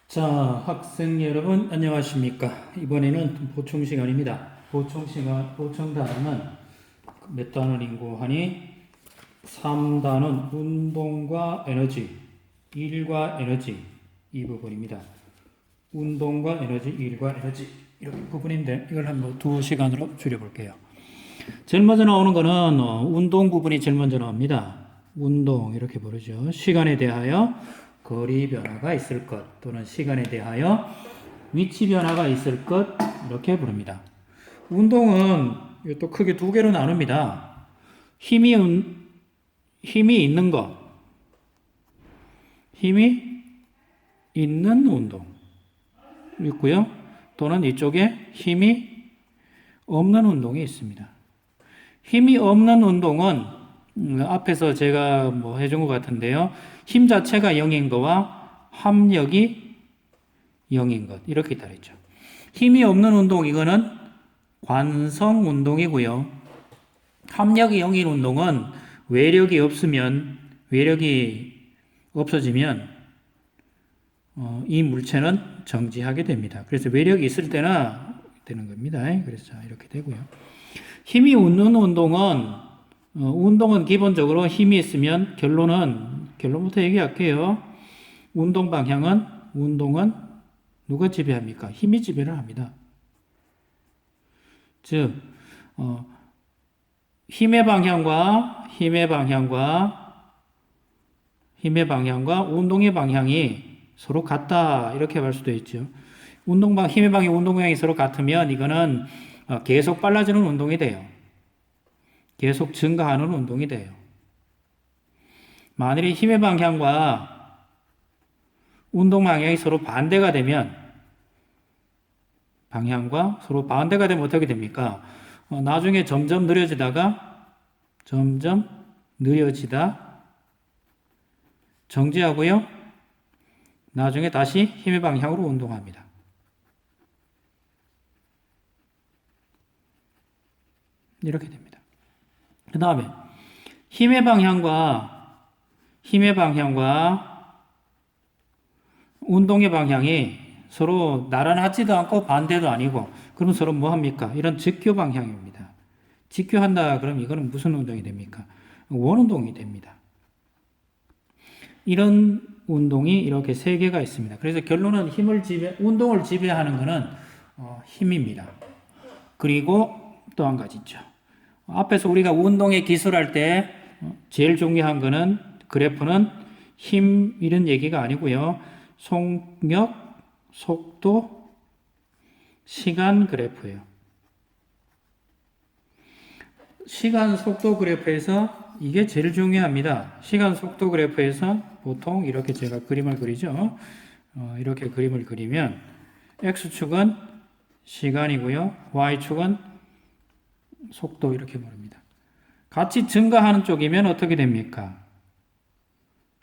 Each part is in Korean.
자, 학생 여러분, 안녕하십니까? 이번에는 보충 시간입니다. 보충 단어는 몇 단원인고 하니 3단원 운동과 에너지, 일과 에너지 이 부분입니다. 운동과 에너지, 일과 에너지 이렇게 부분인데 이걸 한번 2시간으로 줄여볼게요. 제일 먼저 나오는 거는 운동 부분이 제일 먼저 나옵니다. 운동 이렇게 부르죠. 시간에 대하여 거리 변화가 있을 것 또는 시간에 대하여 위치 변화가 있을 것 이렇게 부릅니다. 운동은 또 크게 두 개로 나눕니다. 힘이 있는 것, 힘이 있는 운동 있고요. 또는 이쪽에 힘이 없는 운동이 있습니다. 힘이 없는 운동은 앞에서 제가 뭐 해준 것 같은데요. 힘 자체가 0인 거와 합력이 0인 것 이렇게 다르죠. 힘이 없는 운동 이거는 관성 운동이고요. 합력이 0인 운동은 외력이 없어지면 이 물체는 정지하게 됩니다. 그래서 외력이 있을 때나 되는 겁니다. 그래서 이렇게 되고요. 힘이 없는 운동은 기본적으로 힘이 있으면 결론부터 얘기할게요. 운동은 누가 지배합니까? 힘이 지배를 합니다. 즉, 힘의 방향과 운동의 방향이 서로 같다. 이렇게 할 수도 있죠. 힘의 방향, 운동 방향이 서로 같으면 이거는 계속 빨라지는 운동이 돼요. 계속 증가하는 운동이 돼요. 만일에 힘의 방향과 운동 방향이 서로 반대가 되면 어떻게 됩니까? 나중에 점점 느려지다 정지하고요. 나중에 다시 힘의 방향으로 운동합니다. 이렇게 됩니다. 그 다음에 힘의 방향과 운동의 방향이 서로 나란하지도 않고 반대도 아니고 그럼 서로 뭐 합니까? 이런 직교 방향입니다. 직교한다 그럼 이거는 무슨 운동이 됩니까? 원운동이 됩니다. 이런 운동이 이렇게 세 개가 있습니다. 그래서 결론은 운동을 지배하는 것은 힘입니다. 그리고 또 한 가지 있죠. 앞에서 우리가 운동의 기술할 때 제일 중요한 거는 그래프는 힘 이런 얘기가 아니고요. 속력, 속도, 시간 그래프예요. 시간 속도 그래프에서 이게 제일 중요합니다. 시간 속도 그래프에서 보통 이렇게 제가 그림을 그리죠. 이렇게 그림을 그리면 X축은 시간이고요. Y축은 속도 이렇게 부릅니다. 같이 증가하는 쪽이면 어떻게 됩니까?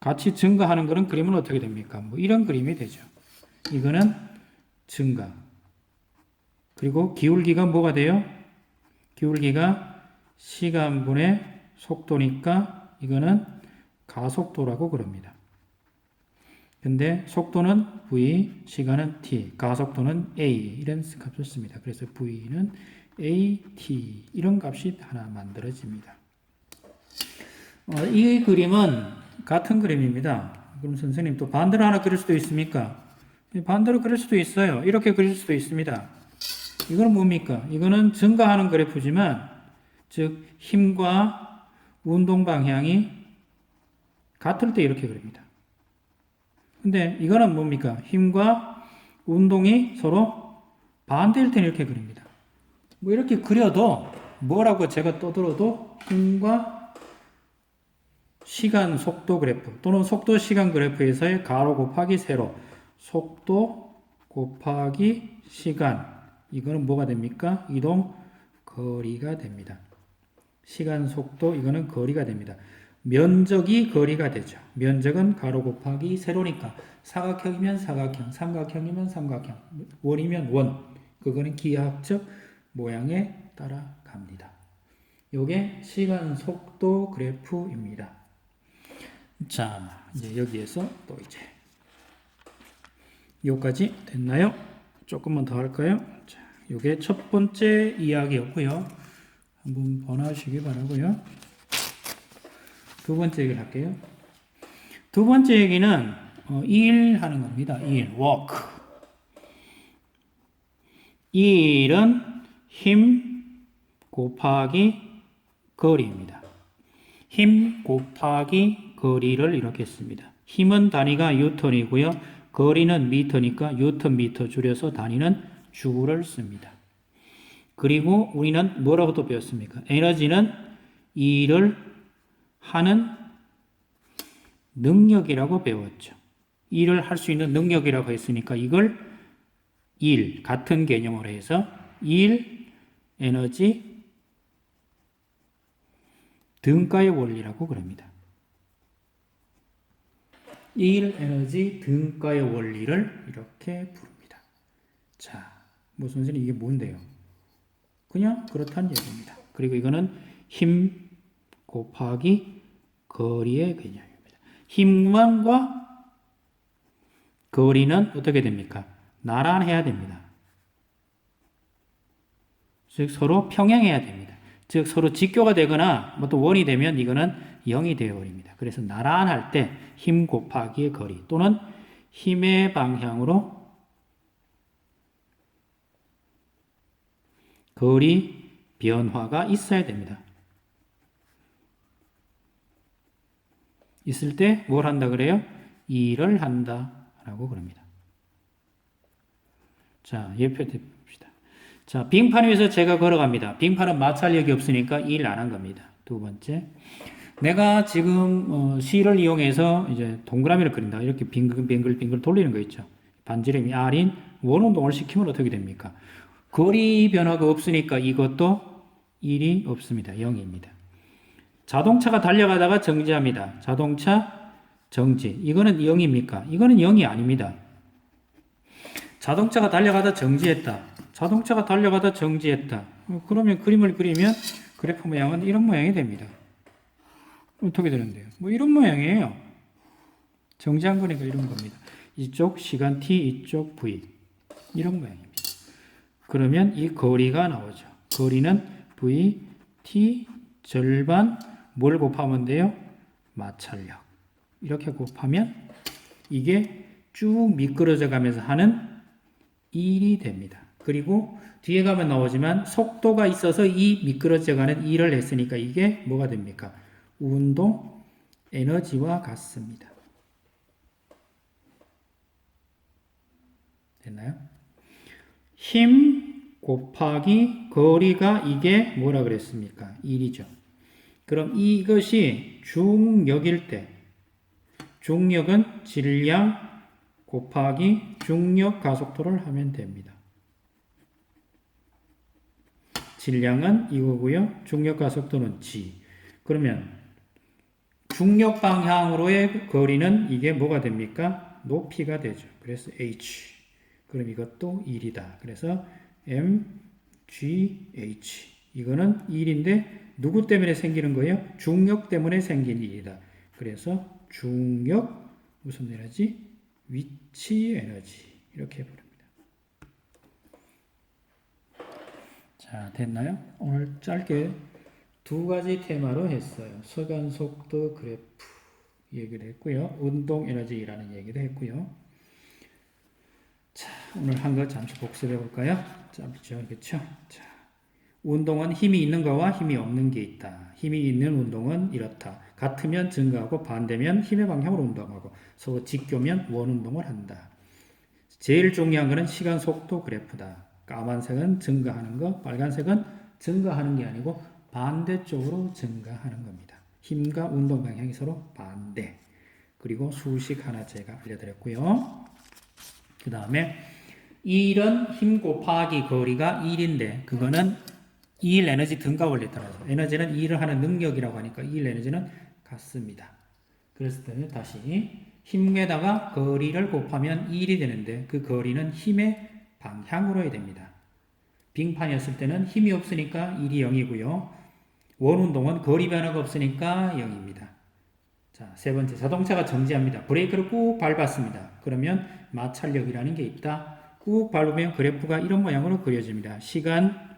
같이 증가하는 그런 그림은 어떻게 됩니까? 뭐 이런 그림이 되죠. 이거는 증가. 그리고 기울기가 뭐가 돼요? 기울기가 시간분의 속도니까 이거는 가속도라고 그럽니다. 근데 속도는 v, 시간은 t, 가속도는 a 이런 값을 씁니다. 그래서 v는 at 이런 값이 하나 만들어집니다. 이 그림은 같은 그림입니다. 그럼 선생님 또 반대로 하나 그릴 수도 있습니까? 반대로 그릴 수도 있어요. 이렇게 그릴 수도 있습니다. 이거는 뭡니까? 이거는 증가하는 그래프지만 즉 힘과 운동 방향이 같을 때 이렇게 그립니다. 근데 이거는 뭡니까? 힘과 운동이 서로 반대일 때는 이렇게 그립니다. 뭐 이렇게 그려도 뭐라고 제가 떠들어도 힘과 시간 속도 그래프 또는 속도 시간 그래프에서의 가로 곱하기 세로 속도 곱하기 시간 이거는 뭐가 됩니까? 이동 거리가 됩니다. 시간 속도 이거는 거리가 됩니다. 면적이 거리가 되죠. 면적은 가로 곱하기 세로니까 사각형이면 사각형, 삼각형이면 삼각형, 원이면 원. 그거는 기하학적 모양에 따라갑니다. 요게 시간 속도 그래프입니다. 자, 이제 여기에서 또 이제 요까지 됐나요? 조금만 더 할까요? 자, 요게 첫 번째 이야기였고요. 한번 번하시기 바라고요. 두 번째 얘기를 할게요. 두 번째 얘기는 일 하는 겁니다. 일, work. 이 일은 힘 곱하기 거리입니다. 힘 곱하기 거리를 이렇게 씁니다. 힘은 단위가 뉴턴이고요. 거리는 미터니까 뉴턴 미터 줄여서 단위는 주를 씁니다. 그리고 우리는 뭐라고도 배웠습니까? 에너지는 일을 하는 능력이라고 배웠죠. 일을 할 수 있는 능력이라고 했으니까 이걸 일, 같은 개념으로 해서 일, 에너지, 등가의 원리라고 그럽니다. 일, 에너지, 등가의 원리를 이렇게 부릅니다. 자, 뭐 선생님 이게 뭔데요? 그냥 그렇다는 얘기입니다. 그리고 이거는 힘 곱하기 거리의 개념입니다. 힘과 거리는 어떻게 됩니까? 나란해야 됩니다. 즉 서로 평행해야 됩니다. 즉 서로 직교가 되거나 뭐 또 원이 되면 이거는 0이 되어버립니다. 그래서 나란할 때 힘 곱하기의 거리 또는 힘의 방향으로 거리 변화가 있어야 됩니다. 있을 때 뭘 한다 그래요? 일을 한다 라고 그럽니다. 자, 예표 봅시다. 자, 빙판 위에서 제가 걸어갑니다. 빙판은 마찰력이 없으니까 일 안 한 겁니다. 두 번째. 내가 지금 실을 이용해서 이제 동그라미를 그린다. 이렇게 빙글빙글 돌리는 거 있죠. 반지름이 R인 원운동을 시키면 어떻게 됩니까? 거리 변화가 없으니까 이것도 1이 없습니다. 0입니다. 자동차가 달려가다가 정지합니다. 자동차 정지. 이거는 0입니까? 이거는 0이 아닙니다. 자동차가 달려가다 정지했다. 자동차가 달려가다 정지했다. 그러면 그림을 그리면 그래프 모양은 이런 모양이 됩니다. 어떻게 되는데요? 뭐 이런 모양이에요. 정지한 거니까 이런 겁니다. 이쪽 시간 t, 이쪽 v. 이런 모양입니다. 그러면 이 거리가 나오죠. 거리는 v, t 절반 뭘 곱하면 돼요? 마찰력. 이렇게 곱하면 이게 쭉 미끄러져 가면서 하는 일이 됩니다. 그리고 뒤에 가면 나오지만 속도가 있어서 이 미끄러져 가는 일을 했으니까 이게 뭐가 됩니까? 운동 에너지와 같습니다. 됐나요? 힘 곱하기 거리가 이게 뭐라 그랬습니까? 1이죠. 그럼 이것이 중력일 때 중력은 질량 곱하기 중력 가속도를 하면 됩니다. 질량은 이거고요. 중력 가속도는 g. 그러면 중력 방향으로의 거리는 이게 뭐가 됩니까? 높이가 되죠. 그래서 h. 그럼 이것도 1이다. 그래서 m, g, h. 이거는 1인데 누구 때문에 생기는 거예요? 중력 때문에 생긴 일이다. 그래서 중력 무슨 에너지? 위치 에너지. 이렇게 부릅니다. 자, 됐나요? 오늘 짧게 두 가지 테마로 했어요. 서간 속도 그래프 얘기를 했고요. 운동 에너지라는 얘기도 했고요. 자, 오늘 한 거 잠시 복습해 볼까요? 짧죠, 그렇죠? 자, 운동은 힘이 있는 거와 힘이 없는 게 있다. 힘이 있는 운동은 이렇다. 같으면 증가하고 반대면 힘의 방향으로 운동하고 서로 직교면 원운동을 한다. 제일 중요한 거는 시간 속도 그래프다. 까만색은 증가하는 거, 빨간색은 증가하는 게 아니고 반대쪽으로 증가하는 겁니다. 힘과 운동 방향이 서로 반대. 그리고 수식 하나 제가 알려드렸고요. 그 다음에 1은 힘 곱하기 거리가 1인데 그거는 2일 에너지 등가 원리에 따라서 에너지는 일을 하는 능력이라고 하니까 2일 에너지는 같습니다. 그랬을 때는 다시 힘에다가 거리를 곱하면 1이 되는데 그 거리는 힘의 방향으로 해야 됩니다. 빙판이었을 때는 힘이 없으니까 1이 0이고요. 원운동은 거리 변화가 없으니까 0입니다. 자, 세 번째 자동차가 정지합니다. 브레이크를 꾹 밟았습니다. 그러면 마찰력이라는 게 있다. 꾹 밟으면 그래프가 이런 모양으로 그려집니다. 시간,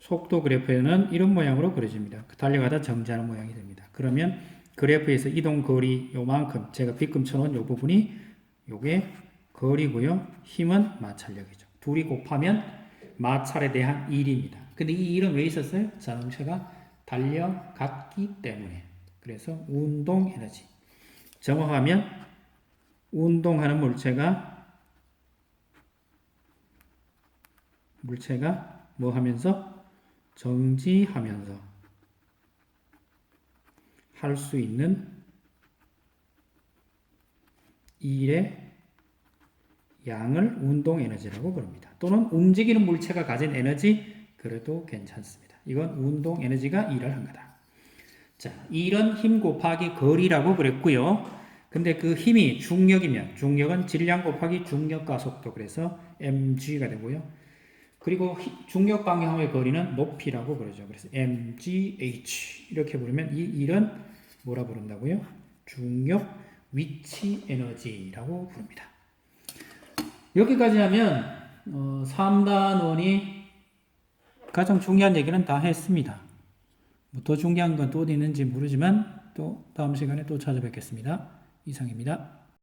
속도 그래프에는 이런 모양으로 그려집니다. 달려가다 정지하는 모양이 됩니다. 그러면 그래프에서 이동 거리 요만큼 제가 빗금 쳐놓은 요 부분이 요게 거리고요. 힘은 마찰력이죠. 둘이 곱하면 마찰에 대한 일입니다. 근데 이 일은 왜 있었어요? 자동차가 달려갔기 때문에. 그래서 운동 에너지. 정확하면 운동하는 물체가 뭐 하면서? 정지하면서 할 수 있는 일의 양을 운동 에너지라고 부릅니다. 또는 움직이는 물체가 가진 에너지 그래도 괜찮습니다. 이건 운동 에너지가 일을 한 거다. 자, 일은 힘 곱하기 거리라고 그랬고요. 근데 그 힘이 중력이면 중력은 질량 곱하기 중력과 속도 그래서 mg가 되고요. 그리고 중력 방향의 거리는 높이라고 그러죠. 그래서 mgh 이렇게 부르면 이 일은 뭐라 부른다고요? 중력 위치 에너지라고 부릅니다. 여기까지 하면 3단원이 가장 중요한 얘기는 다 했습니다. 더 중요한 건 또 어디 있는지 모르지만 또 다음 시간에 또 찾아뵙겠습니다. 이상입니다.